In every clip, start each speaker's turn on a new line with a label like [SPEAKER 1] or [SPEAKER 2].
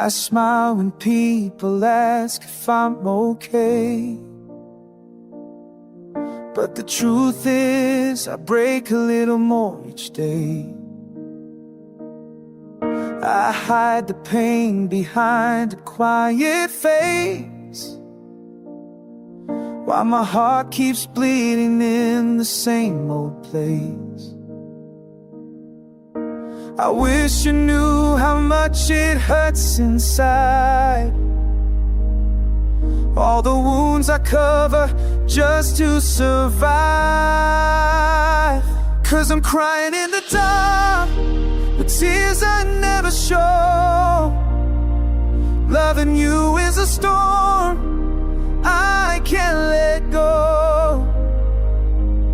[SPEAKER 1] I smile when people ask if I'm okay, but the truth is I break a little more each day. I hide the pain behind a quiet face, while my heart keeps bleeding in the same old place. I wish you knew how much it hurts inside, all the wounds I cover just to survive. 'Cause I'm crying in the dark with tears I never show. Loving you is a storm I can't let go.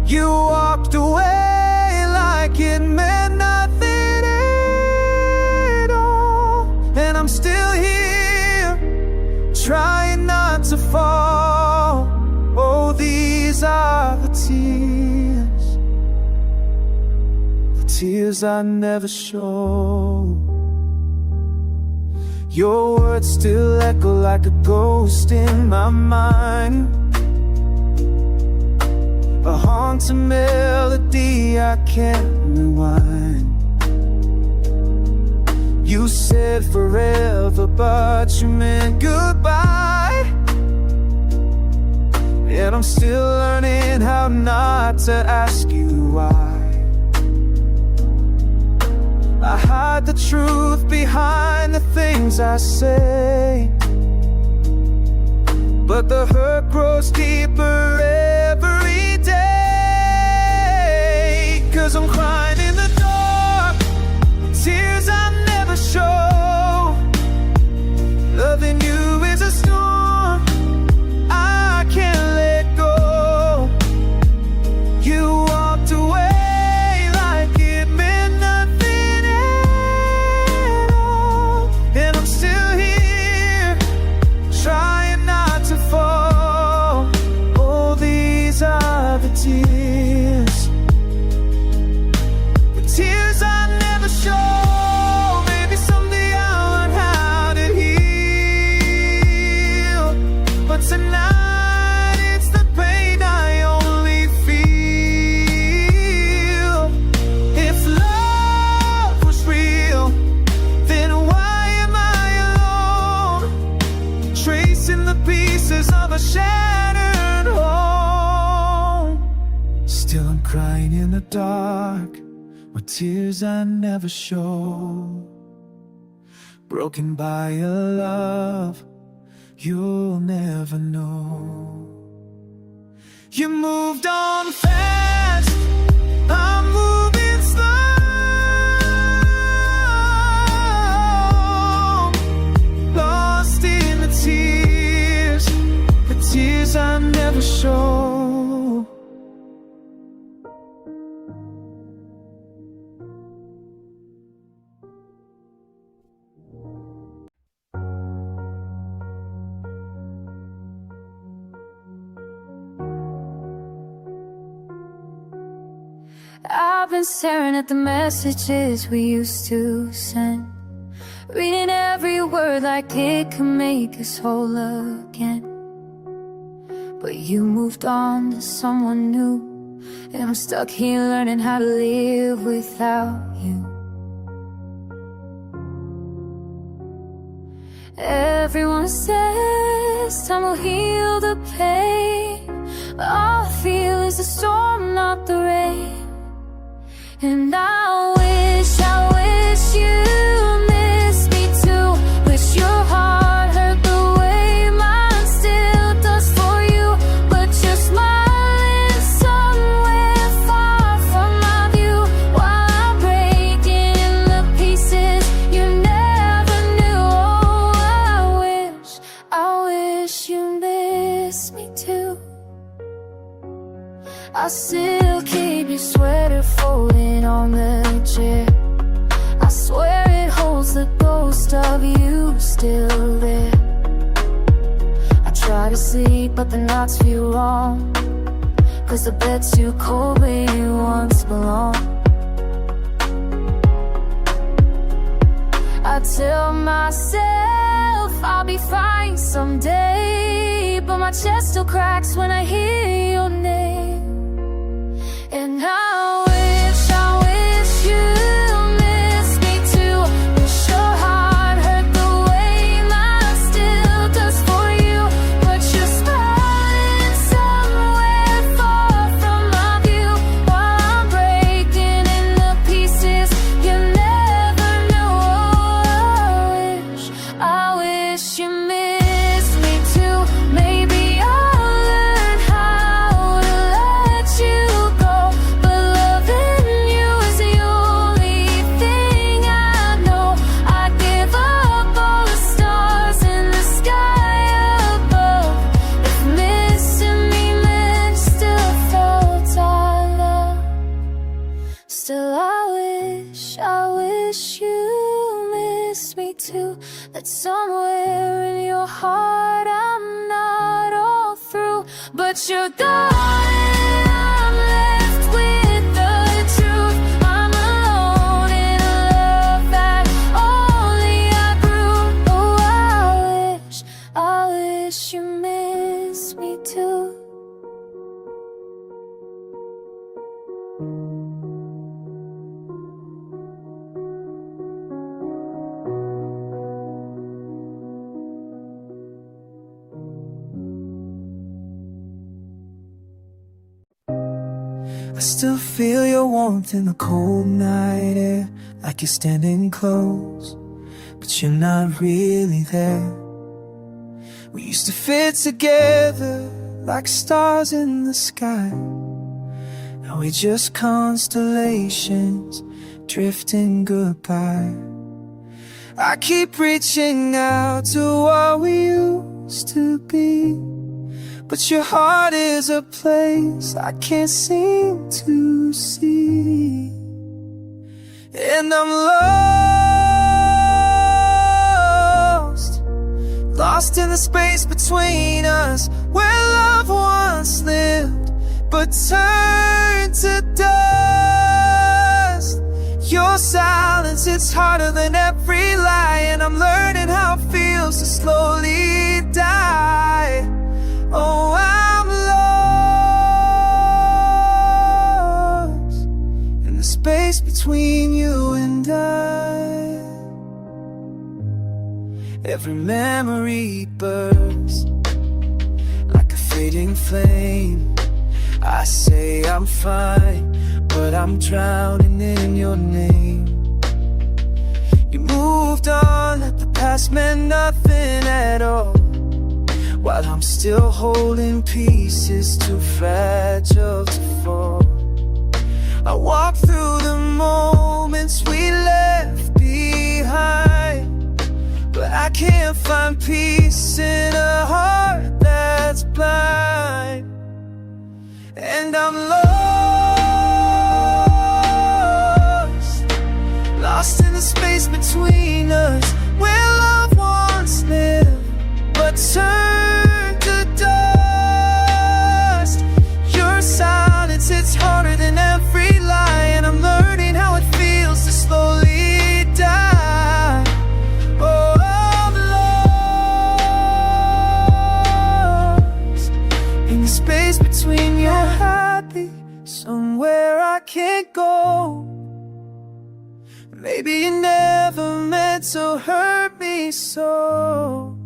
[SPEAKER 1] You walked away like it meant nothing at all, and I'm still here trying not to fall. Oh, these are the tears I never show. Your words still echo like a ghost in my mind, a haunting melody I can't rewind. You said forever, but you meant goodbye, and I'm still learning how not to ask you why. I hide the truth behind the things I say, but the hurt grows deeper every day. 'Cause I'm crying in the dark, tears I never show. Loving you is a storm I can't let go. You walked away like it meant nothing at all, and I'm still here trying not to fall. Oh, these are the tears I never show. Maybe someday I'll learn how to heal, but tonight it's the pain I only feel. If love was real, then why am I alone, tracing the pieces of a shattered home? Still I'm crying in the dark with tears I never show, broken by a love you'll never know. You moved on fast, I'm moving slow, lost in the tears I never show.
[SPEAKER 2] I've been staring at the messages we used to send, reading every word like it could make us whole again. But you moved on to someone new, and I'm stuck here learning how to live without you. Everyone says time will heal the pain, but all I feel is the storm, not the rain. And I wish you missed me too. Wish your heart hurt the way mine still does for you, but you're smiling somewhere far from my view, while I'm breaking in the pieces you never knew. Oh, I wish you missed me too. I still keep your sweater folded on the chair. I swear it holds the ghost of you still there. I try to sleep, but the nights feel wrong, 'cause the bed's too cold where you once belonged. I tell myself I'll be fine someday, but my chest still cracks when I hear your name. And I wish you miss me too. Wish your heart hurt the way mine still does for you. But you're smiling somewhere far from my view, while I'm breaking into pieces you never knew. I wish you missed me too. Maybe I'll learn how to let you go, but loving you is the only thing I know. I'd give up all the stars in the sky above if missing me meant still felt our love. Still I wish you missed me too. That somewhere in your heart I'm not all through, but you're gone and I'm left with the truth. I'm alone in a love that only I grew. Oh, I wish you missed me too.
[SPEAKER 1] I still feel your warmth in the cold night air, like you're standing close, but you're not really there. We used to fit together like stars in the sky. Now we're just constellations drifting goodbye. I keep reaching out to what we used to be, but your heart is a place I can't seem to see. And I'm lost in the space between us, where love once lived but turned to dust. Your silence, it's harder than every lie, and I'm learning how it feels to slowly die. Oh, I'm lost in the space between you and I. Every memory burns like a fading flame. I say I'm fine, but I'm drowning in your name. You moved on like the past meant nothing at all, while I'm still holding pieces too fragile to fall. I walk through the moments we left behind, but I can't find peace in a heart that's blind. And I'm lost in the space between us, where love once lived but turned to dust. Your silence, it's harder than every lie, and I'm learning how it feels to slowly die. Oh, I'm lost in the space between your happy, somewhere I can't go. Maybe you never meant to hurt me so,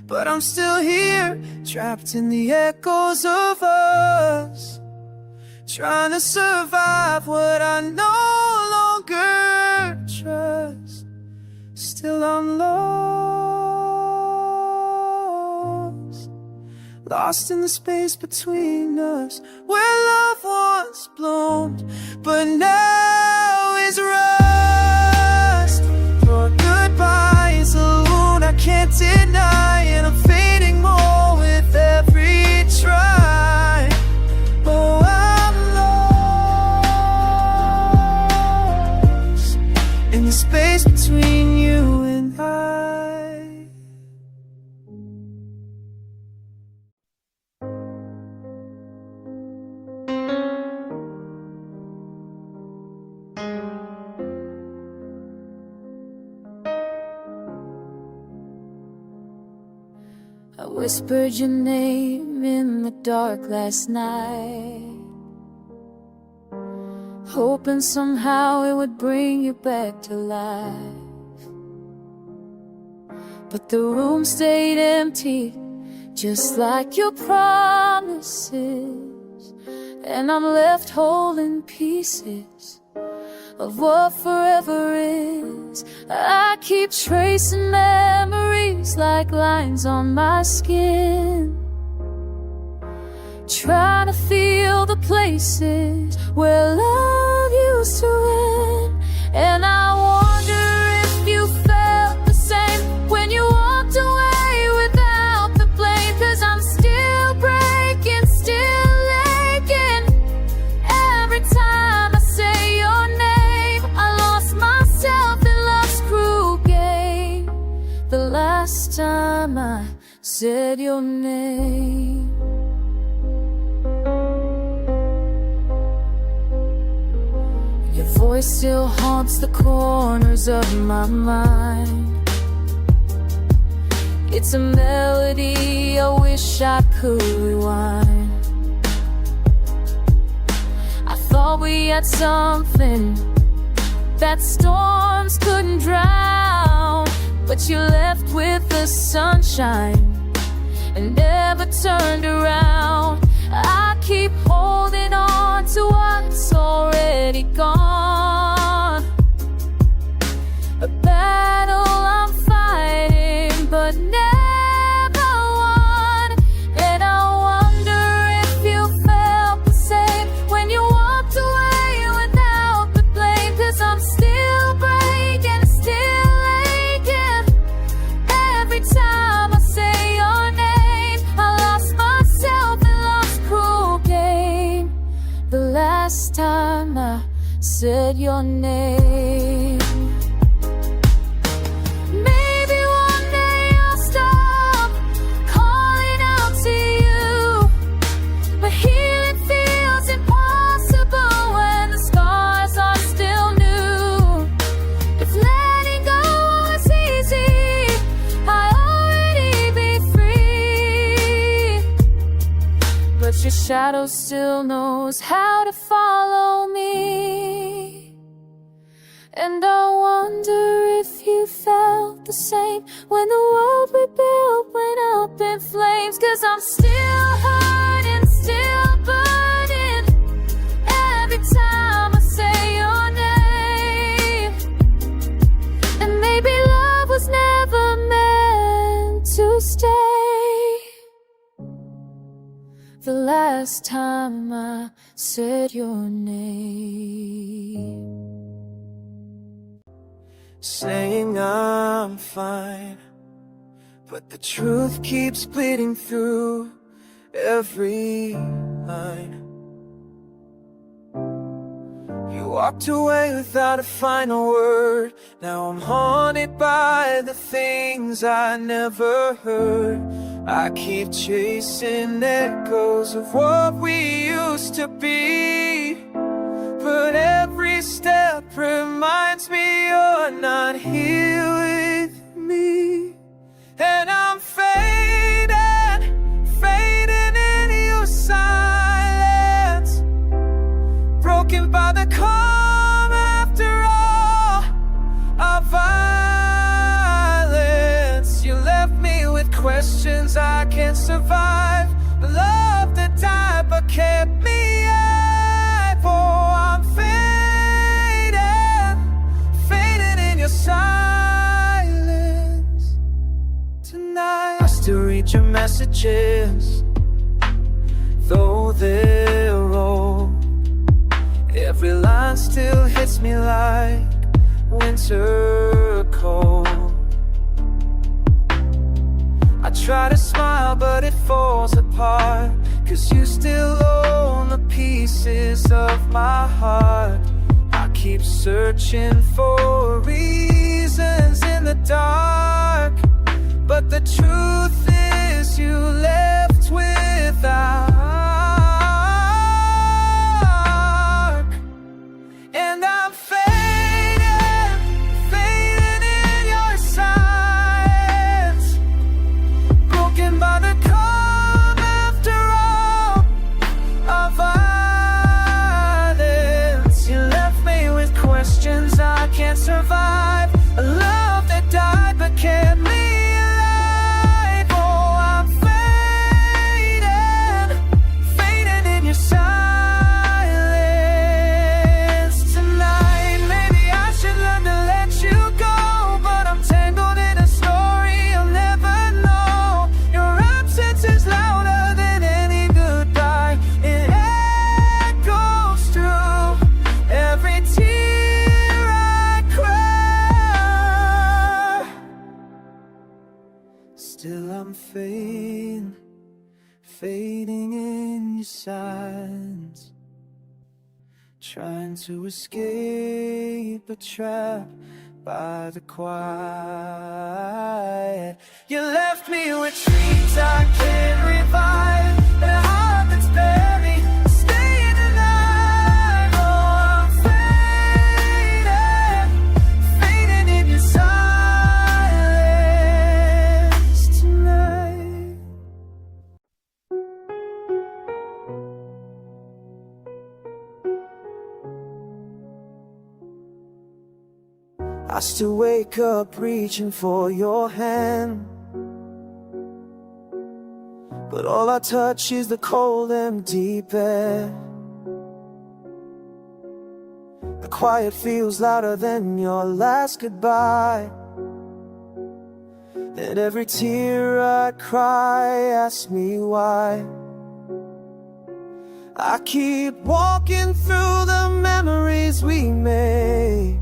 [SPEAKER 1] but I'm still here, trapped in the echoes of us, trying to survive what I no longer trust. Still I'm lost in the space between us, where love once bloomed but now is rust. Your goodbye is a wound I can't deny, and I'm fading more with every try. Oh, I'm lost in the space between you and I.
[SPEAKER 2] I whispered your name in the dark last night, hoping somehow it would bring you back to life. But the room stayed empty, just like your promises, and I'm left holding pieces of what forever is. I keep tracing memories like lines on my skin, trying to feel the places where love used to end. And I wonder if you felt the same when you walked away without the blame. 'Cause I'm still breaking, still aching. Every time I say your name, I lost myself in love's cruel game. The last time I said your name, your voice still haunts the corners of my mind. It's a melody I wish I could rewind. I thought we had something that storms couldn't drown, but you left with the sunshine and never turned around. I keep holding on to what's already gone, a battle I'm fighting but never won. And I wonder if you felt the same when you walked away without the blame. 'Cause I'm still breaking, still aching. Every time I say your name, I lost myself in love's cruel game. The last time I said your name. Maybe one day I'll stop calling out to you, but healing feels impossible when the scars are still new. If letting go was easy, I'd already be free. But your shadow still knows how to follow me. And I wonder if you felt the same when the world we built went up in flames. 'Cause I'm still hurting, still burning every time I say your name. And maybe love was never meant to stay. The last time I said your name.
[SPEAKER 1] Saying I'm fine, but the truth keeps bleeding through every line. You walked away without a final word. Now I'm haunted by the things I never heard. I keep chasing echoes of what we used to be, but every step reminds me you're not here with me. And I'm fading, fading in your silence, broken by the calm after all our violence. You left me with questions I can't survive, love that died but kept me alive. Oh, I'm fading, fading in your silence tonight. I still read your messages, though they're old. Every line still hits me like winter cold. I try to smile but it falls apart, 'cause you still own the pieces of my heart. I keep searching for reasons in the dark, but the truth is you left without. And I'm fading, fading in your silence, broken by fading, fading in your silence, trying to escape but trapped by the quiet. You left me with dreams I can't revive, and a heart that's buried, staying alive. Oh, I'm fading, fading in your silence tonight. I still wake up reaching for your hand, but all I touch is the cold, empty bed. The quiet feels louder than your last goodbye, and every tear I cry asks me why. I keep walking through the memories we made,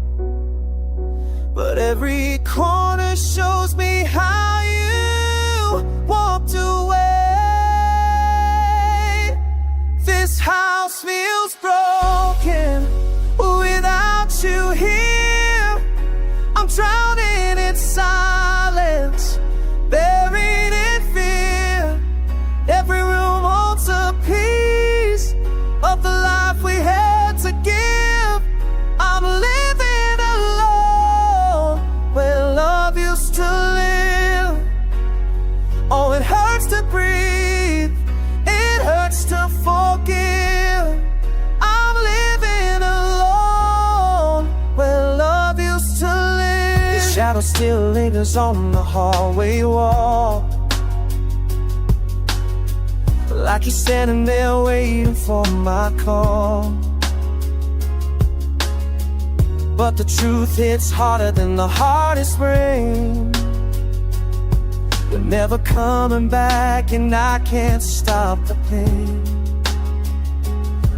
[SPEAKER 1] but every corner shows me how you walked away. This house feels broken without you here. I'm drowning in silence, buried in fear. Every room holds a piece of the life we had to give. I'm living alone where love used to live. Oh, it hurts to breathe, it hurts to forgive. I'm living alone where love used to live. Your shadow still lingers on the hallway wall, like you're standing there waiting for my call. But the truth hits harder than the hardest rain. You're never coming back, and I can't stop the pain.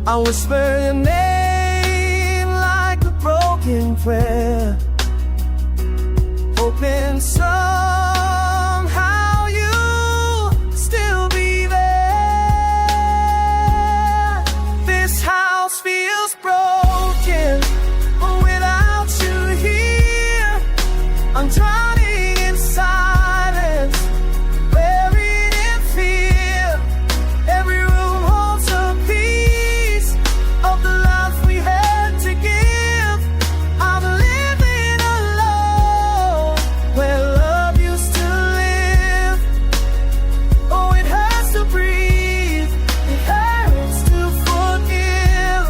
[SPEAKER 1] I whisper your name like a broken prayer, hoping somehow you'll still be there. This house feels broken without you here. I'm drowning in silence, buried in fear. Every room holds a piece of the life we had to give. I'm living alone where love used to live. Oh, it hurts to breathe, it hurts to forgive,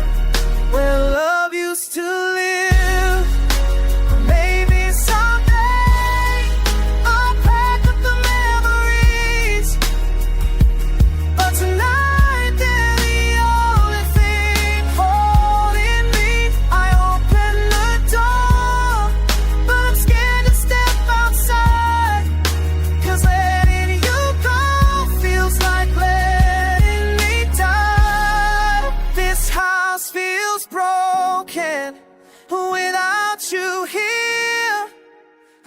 [SPEAKER 1] where love used to live. Maybe someday I'll pack up the memories, but tonight they're the only thing holding me. I open the door, but I'm scared to step outside, 'cause letting you go feels like letting me die. This house feels broken without you here.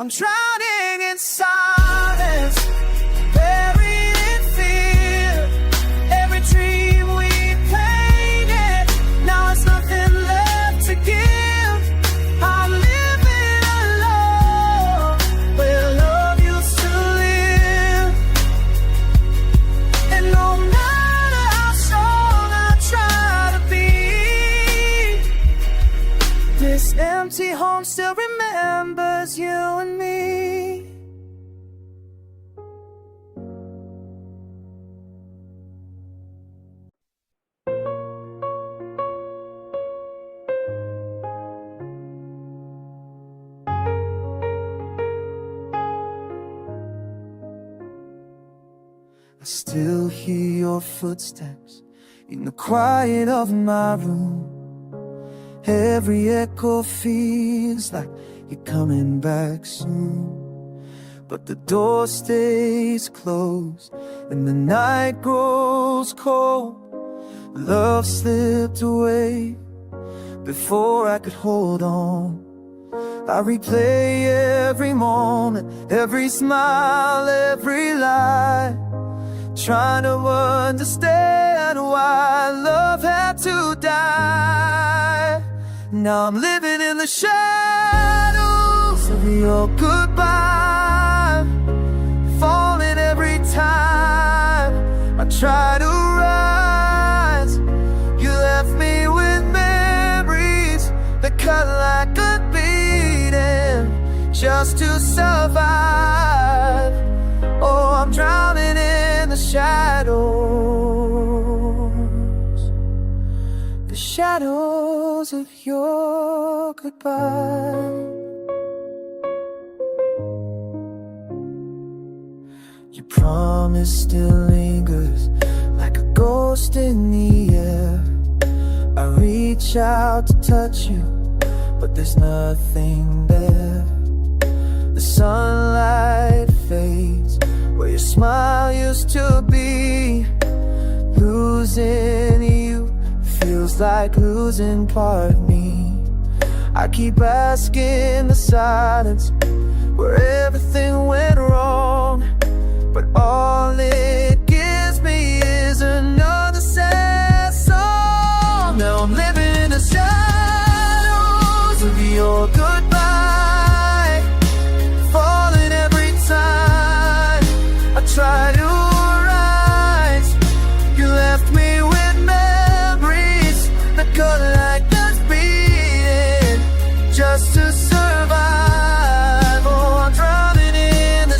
[SPEAKER 1] I'm drowning in silence, buried in fear. Every dream we painted, now there's nothing left to give. I'm living alone where love used to live. And no matter how strong I try to be, this empty home still remembers you and me. I still hear your footsteps in the quiet of my room. Every echo feels like you're coming back soon, but the door stays closed and the night grows cold. Love slipped away before I could hold on. I replay every moment, every smile, every lie, trying to understand why love had to die. Now I'm living in the shadows of your goodbye, falling every time I try to rise. You left me with memories that cut like a beating just to survive. Oh, I'm drowning in the shadows, the shadows of your goodbye. Your promise still lingers like a ghost in the air. I reach out to touch you, but there's nothing there. The sunlight fades where your smile used to be. Losing you feels like losing part of me. I keep asking the silence where everything went wrong, but all it gives me is another sad song. Now I'm living in the shadows of your goodbye, falling every time I try to rise. You left me with memories that cut like this beating just to survive. Oh, I'm drowning in the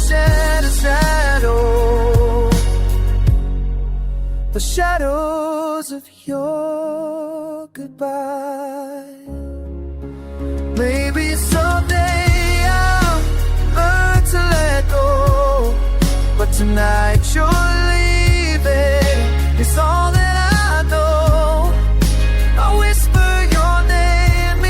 [SPEAKER 1] the shadows of your goodbye. Maybe someday I'll learn to let go, but tonight you're leaving, it's all that I know. I whisper your name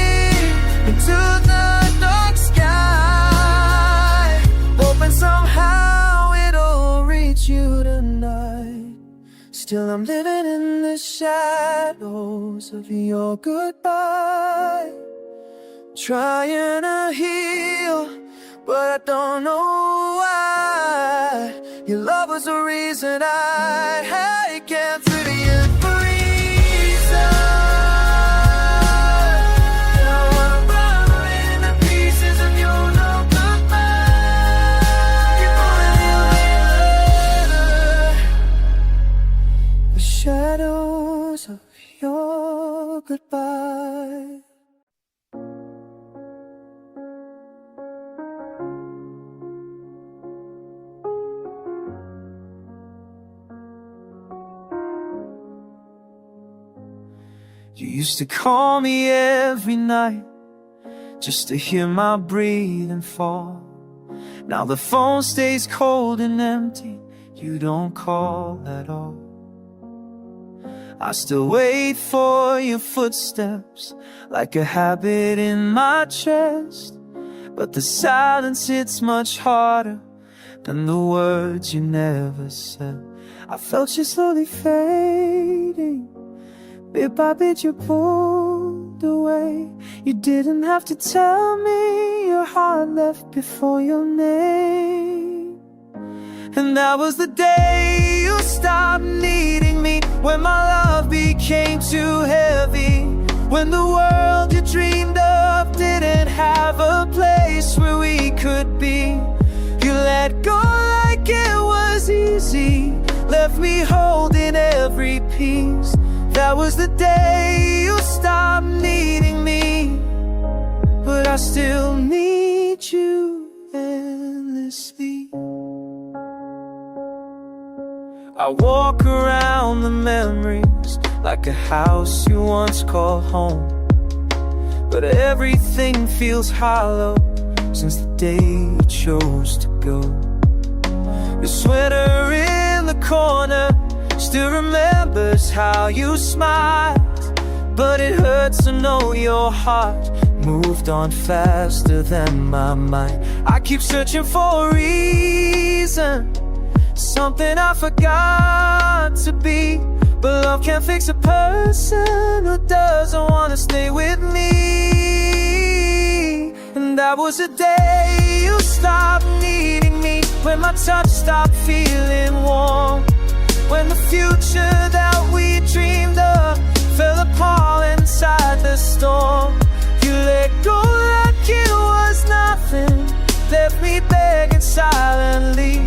[SPEAKER 1] into the dark sky, hoping somehow it'll reach you tonight. Still I'm living in the shadows of your goodbye, trying to heal, but I don't know why. Your love was the reason I can't through the end for reason. Now I'm burning the pieces of your no goodbye. You're the shadows of your goodbye. You used to call me every night just to hear my breathing fall. Now the phone stays cold and empty, you don't call at all. I still wait for your footsteps like a habit in my chest, but the silence hits much harder than the words you never said. I felt you slowly fading, bit by bit you pulled away. You didn't have to tell me your heart left before your name. And that was the day you stopped needing me, when my love became too heavy, when the world you dreamed of didn't have a place where we could be. You let go like it was easy, left me holding every piece. That was the day you stopped needing me, but I still need you endlessly. I walk around the memories like a house you once called home, but everything feels hollow since the day you chose to go. Your sweater in the corner still remembers how you smiled, but it hurts to know your heart moved on faster than my mind. I keep searching for a reason, something I forgot to be, but love can't fix a person who doesn't want to stay with me. That was the day you stopped needing me, when my touch stopped feeling warm, when the future that we dreamed of fell apart inside the storm. You let go like it was nothing, left me begging silently.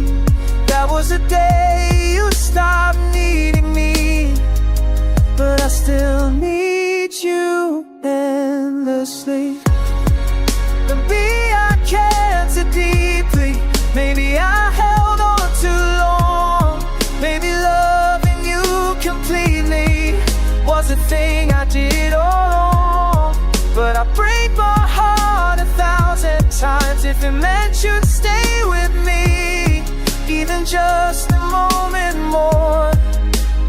[SPEAKER 1] That was the day you stopped needing me, but I still need you endlessly. Maybe I cared too deeply, maybe I held on too long, maybe loving you completely was a thing I did all along. But I break my heart 1,000 times if it meant you'd stay with me, even just a moment more,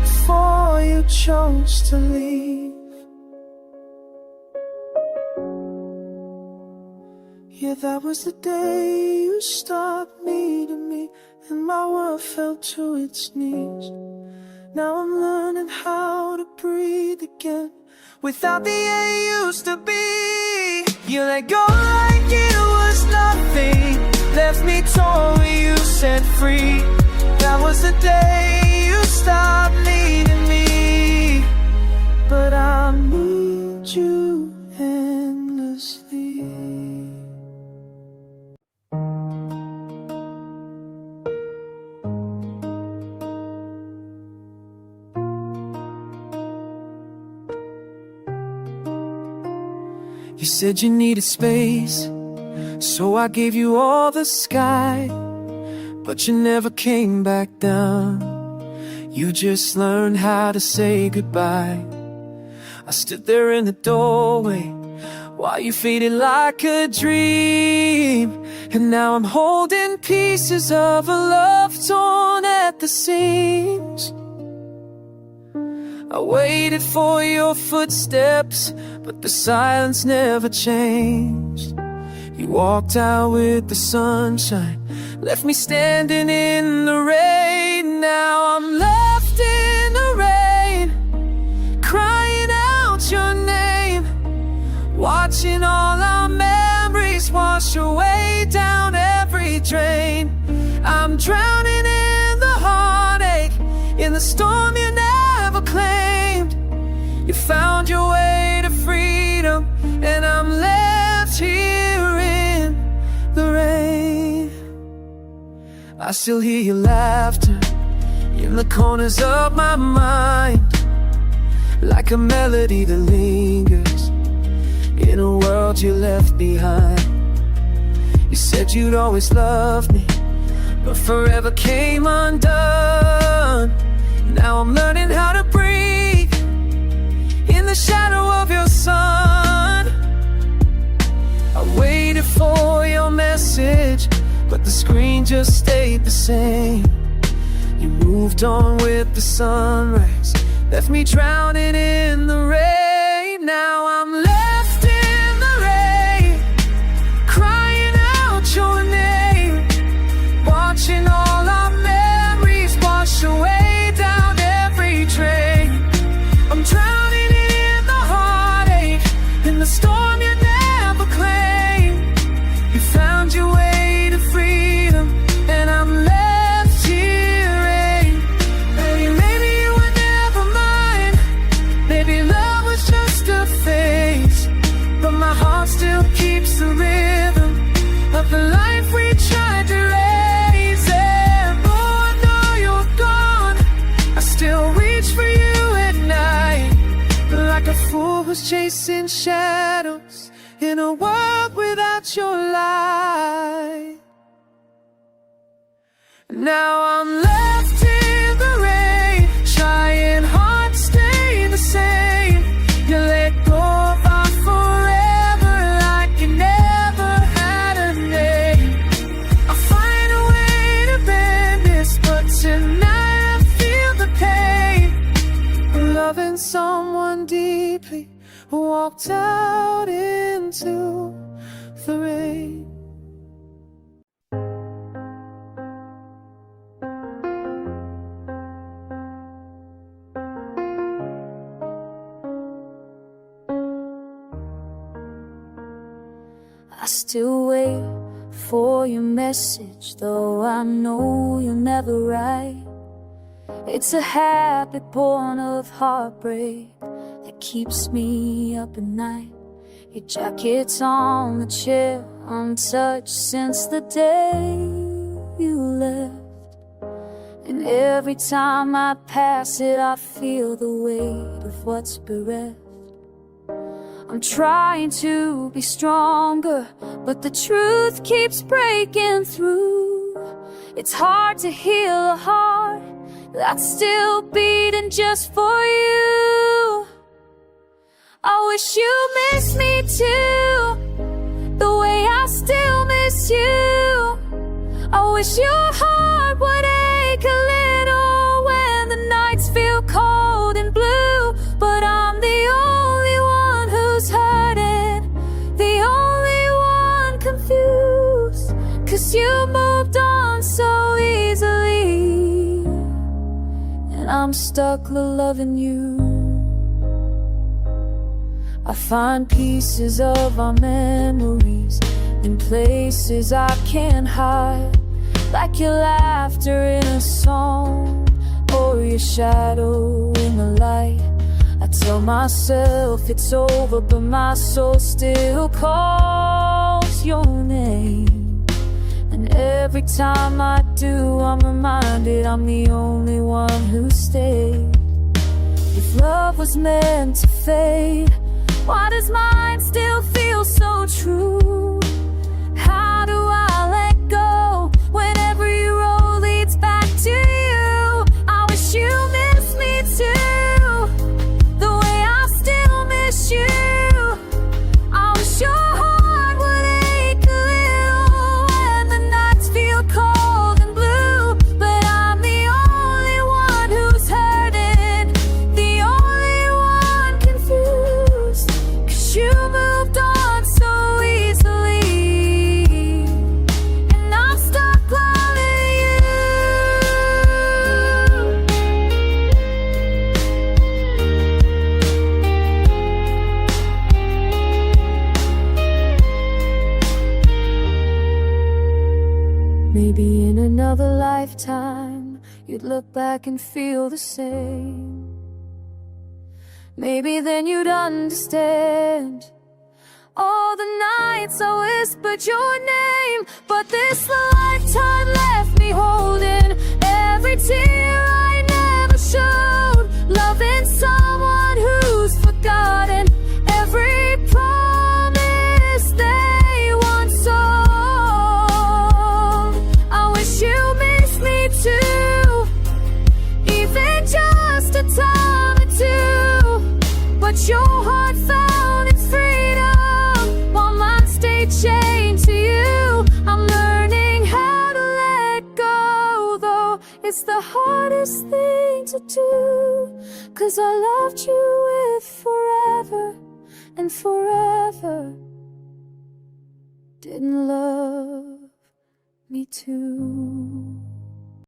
[SPEAKER 1] before you chose to leave. Yeah, that was the day you stopped needing me, and my world fell to its knees. Now I'm learning how to breathe again, without the air you used to be. You let go like it was nothing, left me torn when you set free. That was the day you stopped needing me, but I need you endlessly. You said you needed space, so I gave you all the sky, but you never came back down. You just learned how to say goodbye. I stood there in the doorway while you faded like a dream, and now I'm holding pieces of a love torn at the seams. I waited for your footsteps, but the silence never changed. You walked out with the sunshine, left me standing in the rain. Now I'm left in the rain, crying out your name, watching all our memories wash away down every drain. I'm drowning in the heartache, in the storm you never claimed. You found your way to freedom, and I'm left here in the rain. I still hear your laughter in the corners of my mind, like a melody that lingers in a world you left behind. You said you'd always love me, but forever came undone. Now I'm learning how to breathe in the shadow of your sun. I waited for your message, but the screen just stayed the same. You moved on with the sunrise, left me drowning in the rain. Now I'm left in the rain, crying out your name, watching all our memories wash away down every drain. I'm drowning in the heartache, in the storm you never claimed. You found your way to freedom, and I'm left here in. Maybe you were never mine, maybe love was just a phase, but my heart still keeps the rhythm of the life we tried to raise. And oh, I know you're gone, I still reach for you at night, like a fool who's chasing shadows in a world without your light. Now I'm left in the rain, trying hard to stay the same. You let go of our forever like you never had a name. I'll find a way to bend this, but tonight I feel the pain. Loving someone deeply, walked out into the rain.
[SPEAKER 2] I still wait for your message, though I know you'll never write. It's a habit born of heartbreak that keeps me up at night. Your jacket's on the chair, untouched since the day you left. And every time I pass it, I feel the weight of what's bereft. I'm trying to be stronger, but the truth keeps breaking through. It's hard to heal a heart that's still beating just for you. I wish you missed me too, the way I still miss you. I wish your heart would ache a little when the nights feel cold and blue. But I'm the only one who's hurting, the only one confused, 'cause you moved on so easily, and I'm stuck loving you. I find pieces of our memories in places I can't hide, like your laughter in a song or your shadow in the light. I tell myself it's over, but my soul still calls your name. And every time I do, I'm reminded I'm the only one who stayed. If love was meant to fade, why does mine still feel so true? How do I let go when every road leads back to you? I wish you missed me too, the way I still miss you. I wish your heart would ache a little when the nights feel cold and blue. But I'm the only one who's hurting, the only one confused, 'cause you moved on so easily, and I'm stuck loving you. Maybe in another lifetime you'd look back and feel the same. Maybe then you'd understand all the nights I whispered your name. But this lifetime left me holding every tear I never showed, loving someone who's forgotten every promise they once sold. I wish you missed me too, even just a time or two. But your heart found its freedom while mine stayed chained to you. I'm learning how to let go, though it's the hardest thing to do, 'cause I loved you with forever, and forever didn't love me too.